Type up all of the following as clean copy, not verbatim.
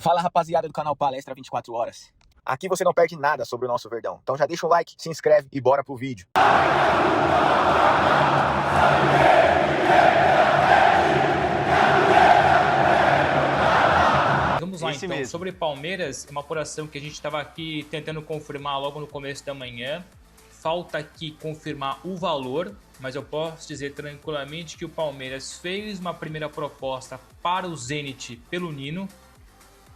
Fala, rapaziada do canal Palestra 24 Horas. Aqui você não perde nada sobre o nosso Verdão. Então já deixa o like, se inscreve e bora pro vídeo. Vamos lá, então. Sobre Palmeiras, é uma apuração que a gente estava aqui tentando confirmar logo no começo da manhã. Falta aqui confirmar o valor, mas eu posso dizer tranquilamente que o Palmeiras fez uma primeira proposta para o Zenit pelo Nino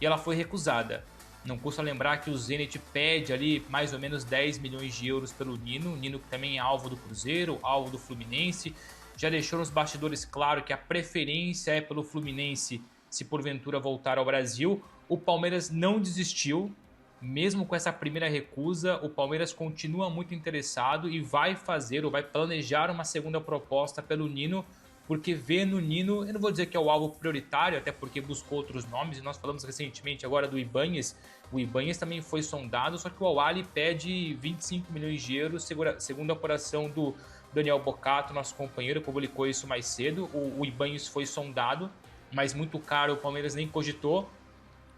e ela foi recusada. Não custa lembrar que o Zenit pede ali mais ou menos 10 milhões de euros pelo Nino. O Nino que também é alvo do Cruzeiro, alvo do Fluminense. Já deixou nos bastidores claro que a preferência é pelo Fluminense se porventura voltar ao Brasil. O Palmeiras não desistiu. Mesmo com essa primeira recusa, o Palmeiras continua muito interessado e vai fazer ou vai planejar uma segunda proposta pelo Nino, porque vê no Nino, eu não vou dizer que é o alvo prioritário, até porque buscou outros nomes, e nós falamos recentemente agora do Ibáñez. O Ibáñez também foi sondado, só que o Al-Ahly pede 25 milhões de euros, segundo a apuração do Daniel Bocato, nosso companheiro, publicou isso mais cedo. O Ibáñez foi sondado, mas muito caro, o Palmeiras nem cogitou.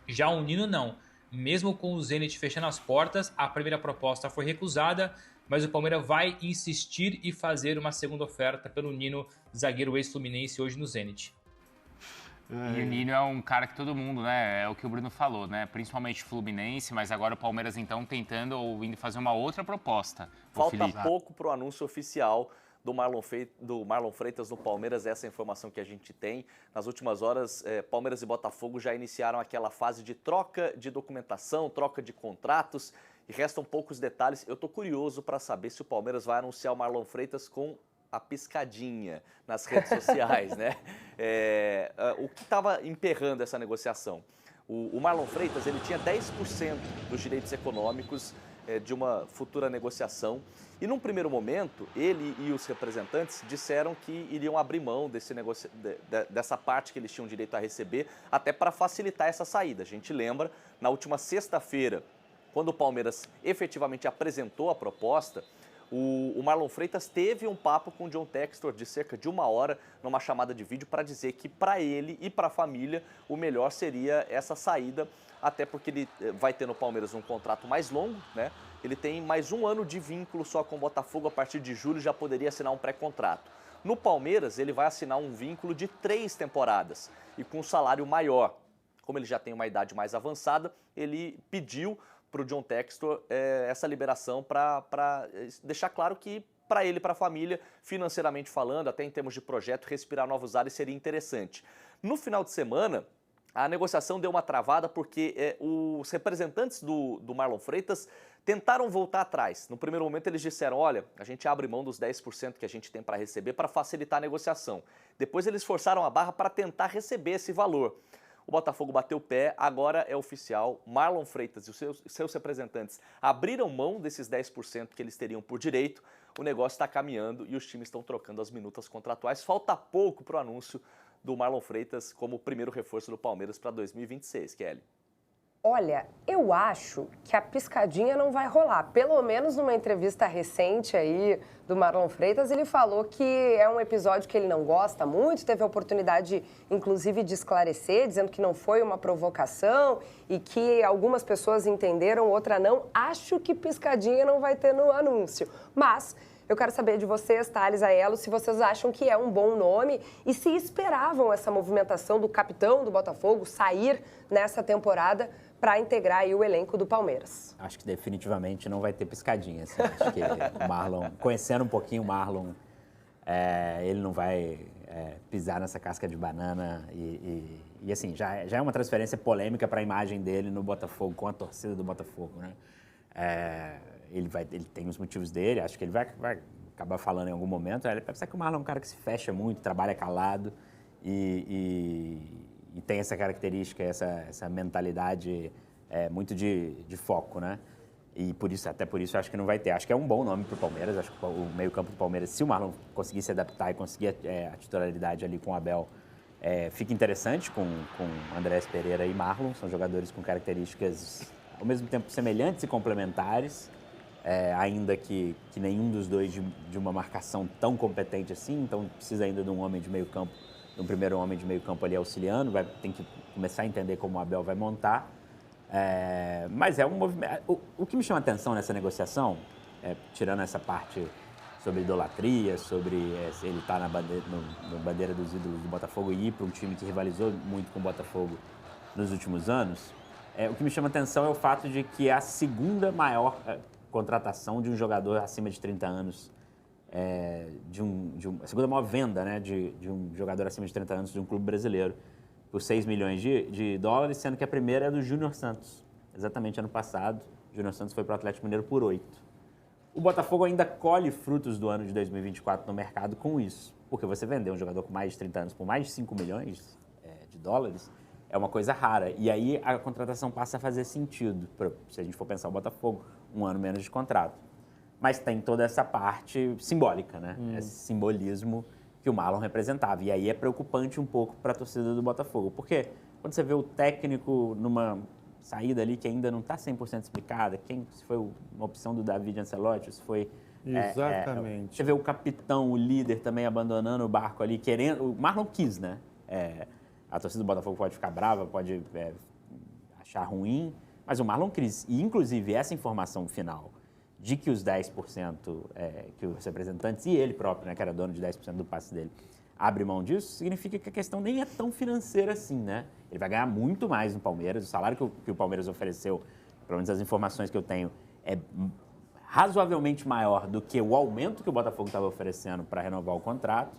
Já o Nino não. Mesmo com o Zenit fechando as portas, a primeira proposta foi recusada, mas o Palmeiras vai insistir e fazer uma segunda oferta pelo Nino, zagueiro ex-fluminense, hoje no Zenit. E o Nino é um cara que todo mundo, né, é o que o Bruno falou, né, principalmente Fluminense, mas agora o Palmeiras então tentando ou indo fazer uma outra proposta. Falta pouco para o anúncio oficial do Marlon Freitas no Palmeiras, essa é a informação que a gente tem. Nas últimas horas, Palmeiras e Botafogo já iniciaram aquela fase de troca de documentação, troca de contratos, e restam poucos detalhes. Eu estou curioso para saber se o Palmeiras vai anunciar o Marlon Freitas com a piscadinha nas redes sociais, né? O que estava emperrando essa negociação? O Marlon Freitas, ele tinha 10% dos direitos econômicos de uma futura negociação. E num primeiro momento, ele e os representantes disseram que iriam abrir mão dessa parte que eles tinham direito a receber, até para facilitar essa saída. A gente lembra, na última sexta-feira, quando o Palmeiras efetivamente apresentou a proposta, o Marlon Freitas teve um papo com o John Textor de cerca de 1 hora, numa chamada de vídeo, para dizer que para ele e para a família o melhor seria essa saída, até porque ele vai ter no Palmeiras um contrato mais longo, né? Ele tem mais 1 ano de vínculo só com o Botafogo, a partir de julho já poderia assinar um pré-contrato. No Palmeiras, ele vai assinar um vínculo de 3 temporadas e com um salário maior. Como ele já tem uma idade mais avançada, ele pediu para o John Textor essa liberação para deixar claro que para ele e para a família, financeiramente falando, até em termos de projeto, respirar novos ares seria interessante. No final de semana, a negociação deu uma travada porque os representantes do Marlon Freitas tentaram voltar atrás. No primeiro momento eles disseram, olha, a gente abre mão dos 10% que a gente tem para receber para facilitar a negociação. Depois eles forçaram a barra para tentar receber esse valor. O Botafogo bateu o pé, agora é oficial, Marlon Freitas e os seus representantes abriram mão desses 10% que eles teriam por direito, o negócio está caminhando e os times estão trocando as minutas contratuais. Falta pouco para o anúncio do Marlon Freitas como primeiro reforço do Palmeiras para 2026, Kelly. Olha, eu acho que a piscadinha não vai rolar. Pelo menos numa entrevista recente aí do Marlon Freitas, ele falou que é um episódio que ele não gosta muito, teve a oportunidade, inclusive, de esclarecer, dizendo que não foi uma provocação e que algumas pessoas entenderam, outra não. Acho que piscadinha não vai ter no anúncio, mas eu quero saber de vocês, Thales, Aelo, se vocês acham que é um bom nome e se esperavam essa movimentação do capitão do Botafogo sair nessa temporada para integrar aí o elenco do Palmeiras. Acho que definitivamente não vai ter piscadinha. Assim. Acho que o Marlon, conhecendo um pouquinho o Marlon, ele não vai pisar nessa casca de banana e assim, já é uma transferência polêmica para a imagem dele no Botafogo, com a torcida do Botafogo, né? Ele tem os motivos dele, acho que ele vai acabar falando em algum momento. Ele pensa que o Marlon é um cara que se fecha muito, trabalha calado e tem essa característica, essa mentalidade muito de foco, né? E até por isso, acho que não vai ter. Acho que é um bom nome para o Palmeiras. Acho que o meio-campo do Palmeiras, se o Marlon conseguir se adaptar e conseguir a titularidade ali com o Abel, fica interessante com Andrés Pereira e Marlon. São jogadores com características, ao mesmo tempo, semelhantes e complementares, ainda que nenhum dos dois de uma marcação tão competente assim. Então, precisa ainda de um homem de meio-campo um primeiro homem de meio campo ali auxiliando, tem que começar a entender como o Abel vai montar. Mas é um movimento... O que me chama a atenção nessa negociação, tirando essa parte sobre idolatria, sobre ele estar na bandeira dos ídolos do Botafogo e ir para um time que rivalizou muito com o Botafogo nos últimos anos, o que me chama a atenção é o fato de que é a segunda maior contratação de um jogador acima de 30 anos, a segunda maior venda, né, de um jogador acima de 30 anos de um clube brasileiro, por 6 milhões de dólares, sendo que a primeira é do Júnior Santos. Exatamente ano passado, o Júnior Santos foi para o Atlético Mineiro por 8. O Botafogo ainda colhe frutos do ano de 2024 no mercado com isso, porque você vender um jogador com mais de 30 anos por mais de 5 milhões de dólares é uma coisa rara. E aí a contratação passa a fazer sentido, se a gente for pensar o Botafogo, um ano menos de contrato. Mas tem toda essa parte simbólica, né? Esse simbolismo que o Marlon representava. E aí é preocupante um pouco para a torcida do Botafogo, porque quando você vê o técnico numa saída ali que ainda não está 100% explicada, se foi uma opção do David Ancelotti, se foi... Exatamente. Você vê o capitão, o líder também abandonando o barco ali, querendo... O Marlon quis, né? A torcida do Botafogo pode ficar brava, pode achar ruim, mas o Marlon quis. E, inclusive, essa informação final de que os 10%, que os representantes e ele próprio, né, que era dono de 10% do passe dele, abre mão disso, significa que a questão nem é tão financeira assim, né? Ele vai ganhar muito mais no Palmeiras, o salário que o Palmeiras ofereceu, pelo menos as informações que eu tenho, é razoavelmente maior do que o aumento que o Botafogo estava oferecendo para renovar o contrato,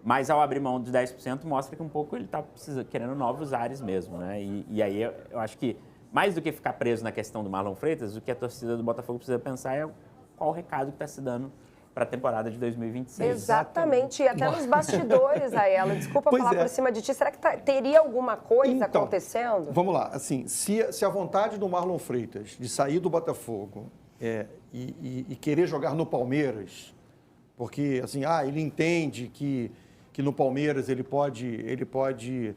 mas ao abrir mão de 10% mostra que um pouco ele está querendo novos ares mesmo, né? E aí eu acho que, mais do que ficar preso na questão do Marlon Freitas, o que a torcida do Botafogo precisa pensar é qual o recado que está se dando para a temporada de 2026. Exatamente, e até nos bastidores, Aela, desculpa falar por cima de ti, será que teria alguma coisa acontecendo? Vamos lá, assim, se a vontade do Marlon Freitas de sair do Botafogo e querer jogar no Palmeiras, porque assim, ele entende que no Palmeiras ele pode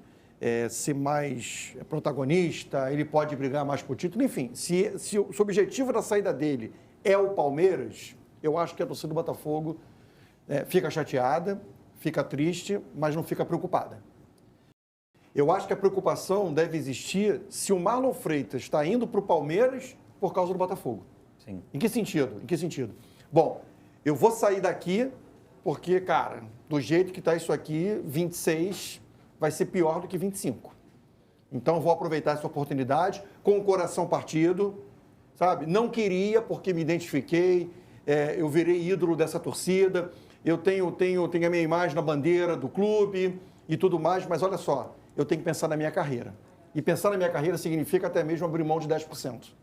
ser mais protagonista, ele pode brigar mais por título, enfim, se o objetivo da saída dele é o Palmeiras, eu acho que a torcida do Botafogo fica chateada, fica triste, mas não fica preocupada. Eu acho que a preocupação deve existir se o Marlon Freitas está indo para o Palmeiras por causa do Botafogo. Sim. Em que sentido? Bom, eu vou sair daqui porque, cara, do jeito que está isso aqui, 26 vai ser pior do que 25. Então, eu vou aproveitar essa oportunidade com o coração partido, sabe? Não queria porque me identifiquei, eu virei ídolo dessa torcida, eu tenho a minha imagem na bandeira do clube e tudo mais, mas olha só, eu tenho que pensar na minha carreira. E pensar na minha carreira significa até mesmo abrir mão de 10%.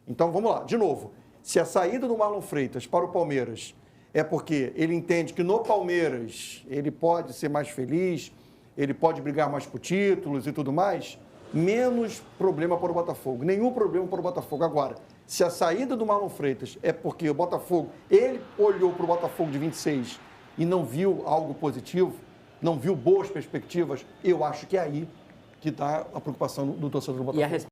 Então, vamos lá, de novo. Se a saída do Marlon Freitas para o Palmeiras é porque ele entende que no Palmeiras ele pode ser mais feliz, ele pode brigar mais por títulos e tudo mais, menos problema para o Botafogo. Nenhum problema para o Botafogo. Agora, se a saída do Marlon Freitas é porque o Botafogo, ele olhou para o Botafogo de 26 e não viu algo positivo, não viu boas perspectivas, eu acho que é aí que está a preocupação do torcedor do Botafogo.